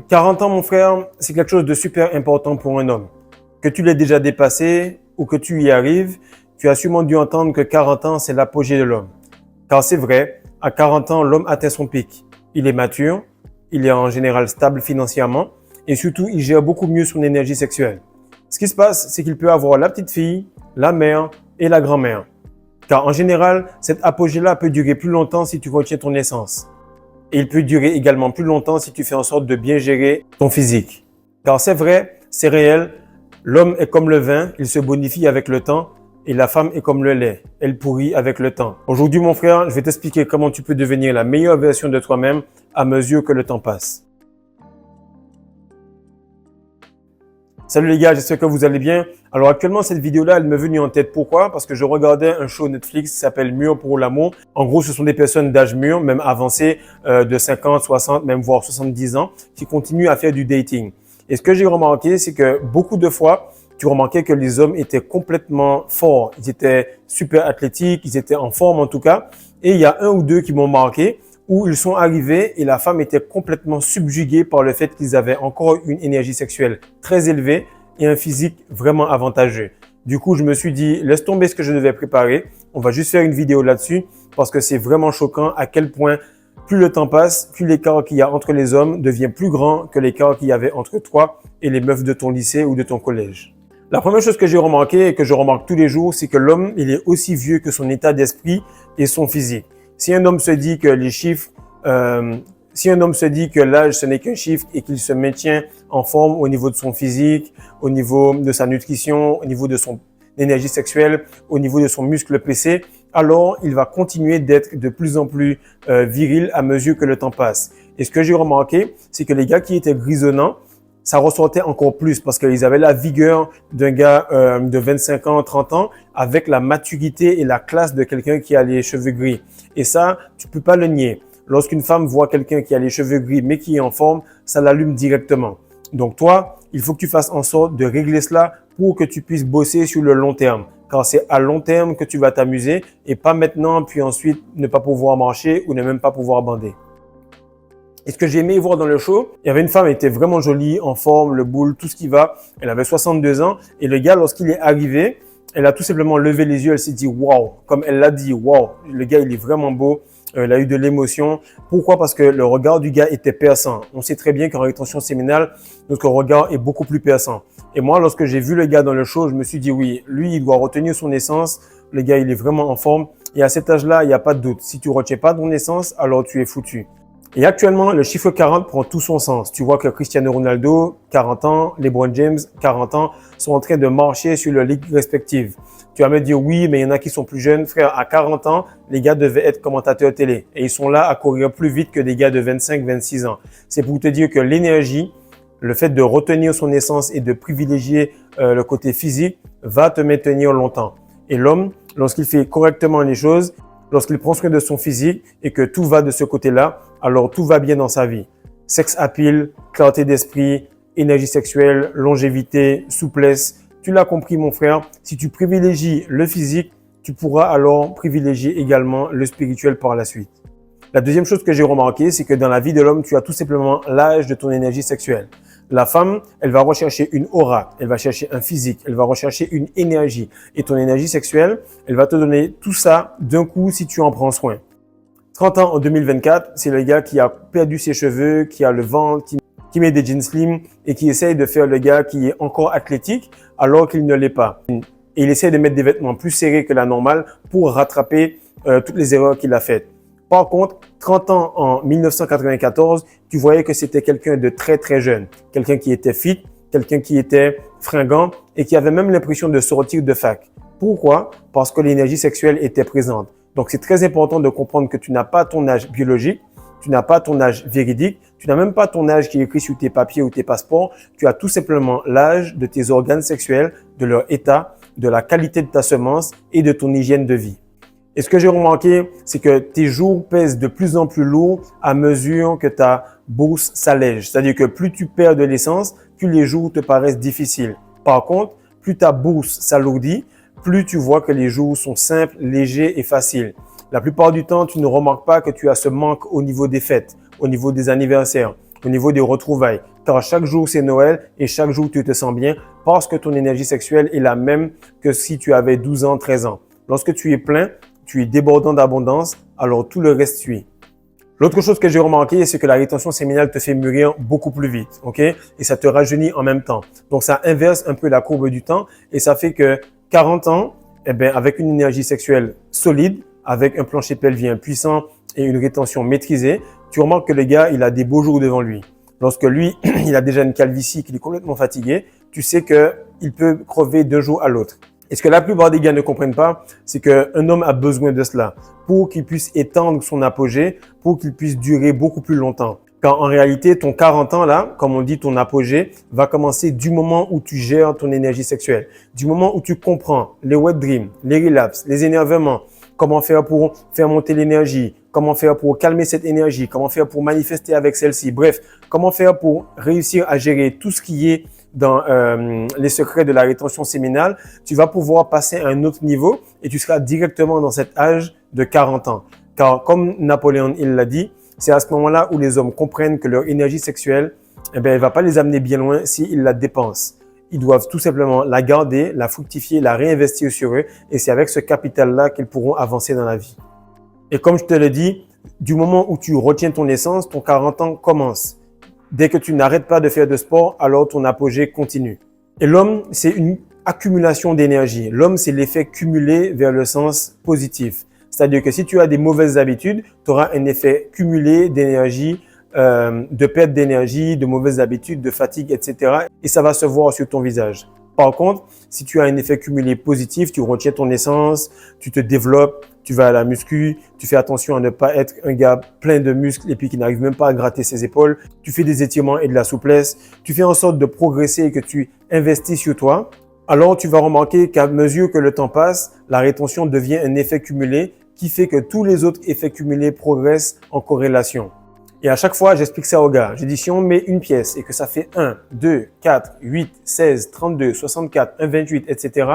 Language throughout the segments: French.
40 ans, mon frère, c'est quelque chose de super important pour un homme. Que tu l'aies déjà dépassé ou que tu y arrives, tu as sûrement dû entendre que 40 ans, c'est l'apogée de l'homme. Car c'est vrai, à 40 ans, l'homme atteint son pic. Il est mature, il est en général stable financièrement et surtout, il gère beaucoup mieux son énergie sexuelle. Ce qui se passe, c'est qu'il peut avoir la petite fille, la mère et la grand-mère. Car en général, cette apogée-là peut durer plus longtemps si tu retiens ton essence. Et il peut durer également plus longtemps si tu fais en sorte de bien gérer ton physique. Car c'est vrai, c'est réel, l'homme est comme le vin, il se bonifie avec le temps, et la femme est comme le lait, elle pourrit avec le temps. Aujourd'hui, mon frère, je vais t'expliquer comment tu peux devenir la meilleure version de toi-même à mesure que le temps passe. Salut les gars, j'espère que vous allez bien. Alors actuellement, cette vidéo-là, elle m'est venue en tête. Pourquoi? Parce que je regardais un show Netflix qui s'appelle Mûr pour l'amour. En gros, ce sont des personnes d'âge mûr, même avancé, de 50, 60, même voire 70 ans, qui continuent à faire du dating. Et ce que j'ai remarqué, c'est que beaucoup de fois, tu remarquais que les hommes étaient complètement forts. Ils étaient super athlétiques, ils étaient en forme en tout cas. Et il y a un ou deux qui m'ont marqué, où ils sont arrivés et la femme était complètement subjuguée par le fait qu'ils avaient encore une énergie sexuelle très élevée et un physique vraiment avantageux. Du coup, je me suis dit, laisse tomber ce que je devais préparer. On va juste faire une vidéo là-dessus parce que c'est vraiment choquant à quel point plus le temps passe, plus l'écart qu'il y a entre les hommes devient plus grand que l'écart qu'il y avait entre toi et les meufs de ton lycée ou de ton collège. La première chose que j'ai remarqué et que je remarque tous les jours, c'est que l'homme, il est aussi vieux que son état d'esprit et son physique. Si un homme se dit que les chiffres, si un homme se dit que l'âge ce n'est qu'un chiffre et qu'il se maintient en forme au niveau de son physique, au niveau de sa nutrition, au niveau de son énergie sexuelle, au niveau de son muscle PC, alors il va continuer d'être de plus en plus viril à mesure que le temps passe. Et ce que j'ai remarqué, c'est que les gars qui étaient grisonnants, ça ressortait encore plus parce qu'ils avaient la vigueur d'un gars de 25 ans, 30 ans avec la maturité et la classe de quelqu'un qui a les cheveux gris. Et ça, tu peux pas le nier. Lorsqu'une femme voit quelqu'un qui a les cheveux gris mais qui est en forme, ça l'allume directement. Donc toi, il faut que tu fasses en sorte de régler cela pour que tu puisses bosser sur le long terme. Car c'est à long terme que tu vas t'amuser et pas maintenant puis ensuite ne pas pouvoir marcher ou ne même pas pouvoir bander. Et ce que j'ai aimé voir dans le show, il y avait une femme, elle était vraiment jolie, en forme, le boule, tout ce qui va. Elle avait 62 ans et le gars, lorsqu'il est arrivé, elle a tout simplement levé les yeux, elle s'est dit « waouh ». Comme elle l'a dit « waouh ». Le gars, il est vraiment beau, il a eu de l'émotion. Pourquoi? Parce que le regard du gars était perçant. On sait très bien qu'en rétention séminale, notre regard est beaucoup plus perçant. Et moi, lorsque j'ai vu le gars dans le show, je me suis dit « oui, lui, il doit retenir son essence. Le gars, il est vraiment en forme. » Et à cet âge-là, il n'y a pas de doute. Si tu ne retiens pas ton essence, alors tu es foutu. Et actuellement, le chiffre 40 prend tout son sens. Tu vois que Cristiano Ronaldo, 40 ans, LeBron James, 40 ans, sont en train de marcher sur leur ligue respective. Tu vas me dire oui, mais il y en a qui sont plus jeunes. Frère, à 40 ans, les gars devaient être commentateurs télé. Et ils sont là à courir plus vite que des gars de 25, 26 ans. C'est pour te dire que l'énergie, le fait de retenir son essence et de privilégier le côté physique va te maintenir longtemps. Et l'homme, lorsqu'il fait correctement les choses, lorsqu'il prend soin de son physique et que tout va de ce côté-là, alors tout va bien dans sa vie. Sex appeal, clarté d'esprit, énergie sexuelle, longévité, souplesse. Tu l'as compris, mon frère. Si tu privilégies le physique, tu pourras alors privilégier également le spirituel par la suite. La deuxième chose que j'ai remarqué, c'est que dans la vie de l'homme, tu as tout simplement l'âge de ton énergie sexuelle. La femme, elle va rechercher une aura, elle va chercher un physique, elle va rechercher une énergie. Et ton énergie sexuelle, elle va te donner tout ça d'un coup si tu en prends soin. 30 ans en 2024, c'est le gars qui a perdu ses cheveux, qui a le ventre, qui met des jeans slim et qui essaye de faire le gars qui est encore athlétique alors qu'il ne l'est pas. Et il essaie de mettre des vêtements plus serrés que la normale pour rattraper toutes les erreurs qu'il a faites. Par contre, 30 ans en 1994, tu voyais que c'était quelqu'un de très très jeune, quelqu'un qui était fit, quelqu'un qui était fringant et qui avait même l'impression de sortir de fac. Pourquoi? Parce que l'énergie sexuelle était présente. Donc, c'est très important de comprendre que tu n'as pas ton âge biologique, tu n'as pas ton âge véridique, tu n'as même pas ton âge qui est écrit sur tes papiers ou tes passeports. Tu as tout simplement l'âge de tes organes sexuels, de leur état, de la qualité de ta semence et de ton hygiène de vie. Et ce que j'ai remarqué, c'est que tes jours pèsent de plus en plus lourd à mesure que ta bourse s'allège. C'est-à-dire que plus tu perds de l'essence, plus les jours te paraissent difficiles. Par contre, plus ta bourse s'alourdit, plus tu vois que les jours sont simples, légers et faciles. La plupart du temps, tu ne remarques pas que tu as ce manque au niveau des fêtes, au niveau des anniversaires, au niveau des retrouvailles. Car chaque jour, c'est Noël et chaque jour, tu te sens bien parce que ton énergie sexuelle est la même que si tu avais 12 ans, 13 ans. Lorsque tu es plein, tu es débordant d'abondance, alors tout le reste suit. L'autre chose que j'ai remarqué, c'est que la rétention séminale te fait mûrir beaucoup plus vite, ok? Et ça te rajeunit en même temps. Donc, ça inverse un peu la courbe du temps et ça fait que 40 ans, eh bien, avec une énergie sexuelle solide, avec un plancher pelvien puissant et une rétention maîtrisée, tu remarques que le gars, il a des beaux jours devant lui. Lorsque lui, il a déjà une calvitie, qu'il est complètement fatigué, tu sais qu'il peut crever d'un jour à l'autre. Et ce que la plupart des gars ne comprennent pas, c'est qu'un homme a besoin de cela pour qu'il puisse étendre son apogée, pour qu'il puisse durer beaucoup plus longtemps. Quand en réalité, ton 40 ans là, comme on dit, ton apogée va commencer du moment où tu gères ton énergie sexuelle, du moment où tu comprends les wet dreams, les relapses, les énervements, comment faire pour faire monter l'énergie, comment faire pour calmer cette énergie, comment faire pour manifester avec celle-ci, bref, comment faire pour réussir à gérer tout ce qui est dans les secrets de la rétention séminale, tu vas pouvoir passer à un autre niveau et tu seras directement dans cet âge de 40 ans. Car comme Napoléon, il l'a dit, c'est à ce moment-là où les hommes comprennent que leur énergie sexuelle, eh bien, elle va pas les amener bien loin s'ils la dépensent. Ils doivent tout simplement la garder, la fructifier, la réinvestir sur eux et c'est avec ce capital-là qu'ils pourront avancer dans la vie. Et comme je te l'ai dit, du moment où tu retiens ton essence, ton 40 ans commence. Dès que tu n'arrêtes pas de faire de sport, alors ton apogée continue. Et l'homme, c'est une accumulation d'énergie. L'homme, c'est l'effet cumulé vers le sens positif. C'est-à-dire que si tu as des mauvaises habitudes, tu auras un effet cumulé d'énergie, de perte d'énergie, de mauvaises habitudes, de fatigue, etc. Et ça va se voir sur ton visage. Par contre, si tu as un effet cumulé positif, tu retiens ton essence, tu te développes, tu vas à la muscu, tu fais attention à ne pas être un gars plein de muscles et puis qui n'arrive même pas à gratter ses épaules, tu fais des étirements et de la souplesse, tu fais en sorte de progresser et que tu investis sur toi, alors tu vas remarquer qu'à mesure que le temps passe, la rétention devient un effet cumulé qui fait que tous les autres effets cumulés progressent en corrélation. Et à chaque fois, j'explique ça aux gars. J'ai dit, si on met une pièce et que ça fait 1, 2, 4, 8, 16, 32, 64, 1, 28, etc.,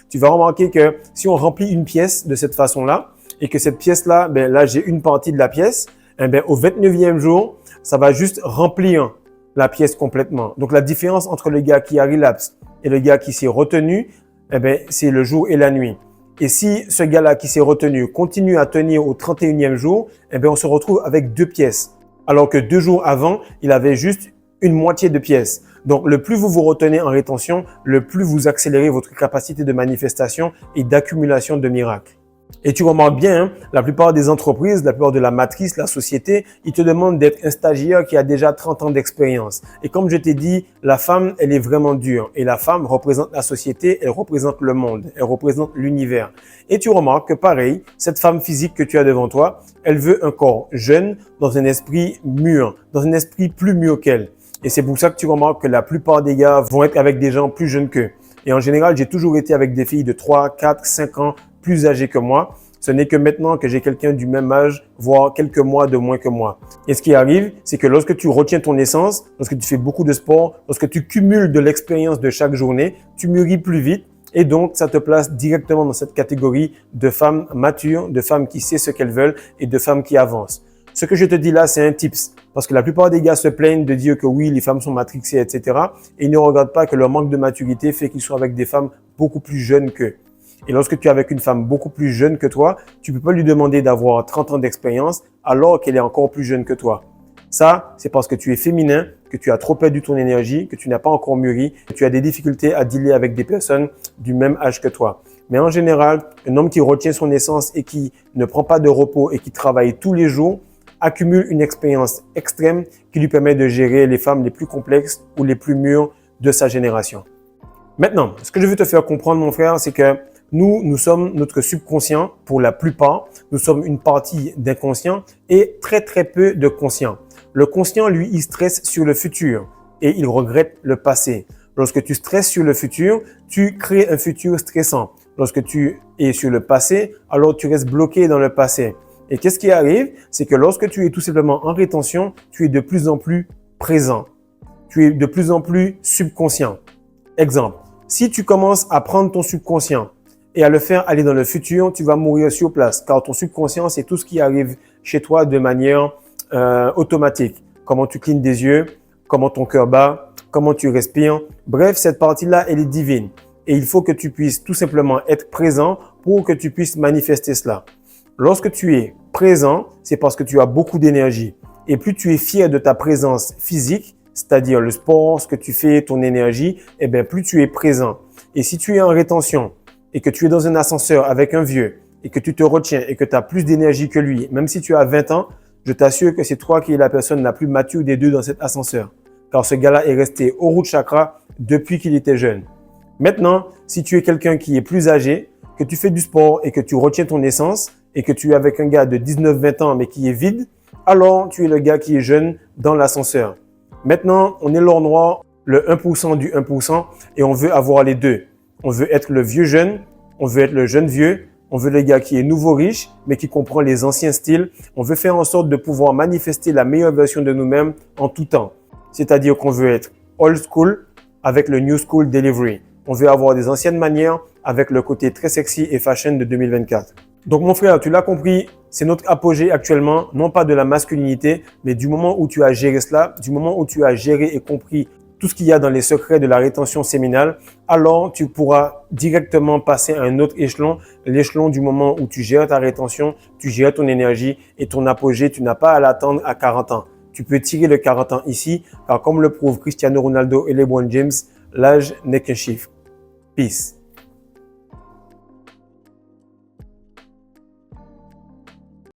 tu vas remarquer que si on remplit une pièce de cette façon-là et que cette pièce-là, ben là, j'ai une partie de la pièce, eh ben, au 29e jour, ça va juste remplir la pièce complètement. Donc, la différence entre le gars qui a relapse et le gars qui s'est retenu, eh ben, c'est le jour et la nuit. Et si ce gars-là qui s'est retenu continue à tenir au 31e jour, eh ben, on se retrouve avec 2 pièces. Alors que 2 jours avant, il avait juste une moitié de pièce. Donc, le plus vous vous retenez en rétention, le plus vous accélérez votre capacité de manifestation et d'accumulation de miracles. Et tu remarques bien, hein, la plupart des entreprises, la plupart de la matrice, la société, ils te demandent d'être un stagiaire qui a déjà 30 ans d'expérience. Et comme je t'ai dit, la femme, elle est vraiment dure. Et la femme représente la société, elle représente le monde, elle représente l'univers. Et tu remarques que pareil, cette femme physique que tu as devant toi, elle veut un corps jeune, dans un esprit mûr, dans un esprit plus mûr qu'elle. Et c'est pour ça que tu remarques que la plupart des gars vont être avec des gens plus jeunes qu'eux. Et en général, j'ai toujours été avec des filles de 3, 4, 5 ans plus âgées que moi. Ce n'est que maintenant que j'ai quelqu'un du même âge, voire quelques mois de moins que moi. Et ce qui arrive, c'est que lorsque tu retiens ton essence, lorsque tu fais beaucoup de sport, lorsque tu cumules de l'expérience de chaque journée, tu mûris plus vite. Et donc, ça te place directement dans cette catégorie de femmes matures, de femmes qui savent ce qu'elles veulent et de femmes qui avancent. Ce que je te dis là, c'est un tips. Parce que la plupart des gars se plaignent de dire que oui, les femmes sont matrixées, etc. Et ils ne regardent pas que leur manque de maturité fait qu'ils sont avec des femmes beaucoup plus jeunes qu'eux. Et lorsque tu es avec une femme beaucoup plus jeune que toi, tu peux pas lui demander d'avoir 30 ans d'expérience alors qu'elle est encore plus jeune que toi. Ça, c'est parce que tu es féminin, que tu as trop perdu ton énergie, que tu n'as pas encore mûri, que tu as des difficultés à dealer avec des personnes du même âge que toi. Mais en général, un homme qui retient son essence et qui ne prend pas de repos et qui travaille tous les jours, accumule une expérience extrême qui lui permet de gérer les femmes les plus complexes ou les plus mûres de sa génération. Maintenant, ce que je veux te faire comprendre, mon frère, c'est que nous sommes notre subconscient pour la plupart. Nous sommes une partie d'inconscient et très peu de conscient. Le conscient, lui, il stresse sur le futur et il regrette le passé. Lorsque tu stresses sur le futur, tu crées un futur stressant. Lorsque tu es sur le passé, alors tu restes bloqué dans le passé. Et qu'est-ce qui arrive? C'est que lorsque tu es tout simplement en rétention, tu es de plus en plus présent. Tu es de plus en plus subconscient. Exemple, si tu commences à prendre ton subconscient et à le faire aller dans le futur, tu vas mourir sur place car ton subconscient, c'est tout ce qui arrive chez toi de manière automatique. comment tu clignes des yeux, comment ton cœur bat, comment tu respires. Bref, cette partie-là, elle est divine. Et il faut que tu puisses tout simplement être présent pour que tu puisses manifester cela. Lorsque tu es présent, c'est parce que tu as beaucoup d'énergie. Et plus tu es fier de ta présence physique, c'est-à-dire le sport, ce que tu fais, ton énergie, eh bien, plus tu es présent. Et si tu es en rétention et que tu es dans un ascenseur avec un vieux et que tu te retiens et que tu as plus d'énergie que lui, même si tu as 20 ans, je t'assure que c'est toi qui es la personne la plus mature des deux dans cet ascenseur. Car ce gars-là est resté au root chakra depuis qu'il était jeune. Maintenant, si tu es quelqu'un qui est plus âgé, que tu fais du sport et que tu retiens ton essence et que tu es avec un gars de 19-20 ans mais qui est vide, alors tu es le gars qui est jeune dans l'ascenseur. Maintenant, on est l'or noir, le 1% du 1% et on veut avoir les deux. On veut être le vieux jeune, on veut être le jeune vieux, on veut le gars qui est nouveau riche mais qui comprend les anciens styles. On veut faire en sorte de pouvoir manifester la meilleure version de nous-mêmes en tout temps. C'est-à-dire qu'on veut être old school avec le new school delivery. On veut avoir des anciennes manières avec le côté très sexy et fashion de 2024. Donc mon frère, tu l'as compris, c'est notre apogée actuellement, non pas de la masculinité, mais du moment où tu as géré cela, du moment où tu as géré et compris tout ce qu'il y a dans les secrets de la rétention séminale, alors tu pourras directement passer à un autre échelon, l'échelon du moment où tu gères ta rétention, tu gères ton énergie et ton apogée, tu n'as pas à l'attendre à 40 ans. Tu peux tirer le 40 ans ici, car comme le prouvent Cristiano Ronaldo et LeBron James, l'âge n'est qu'un chiffre. Peace.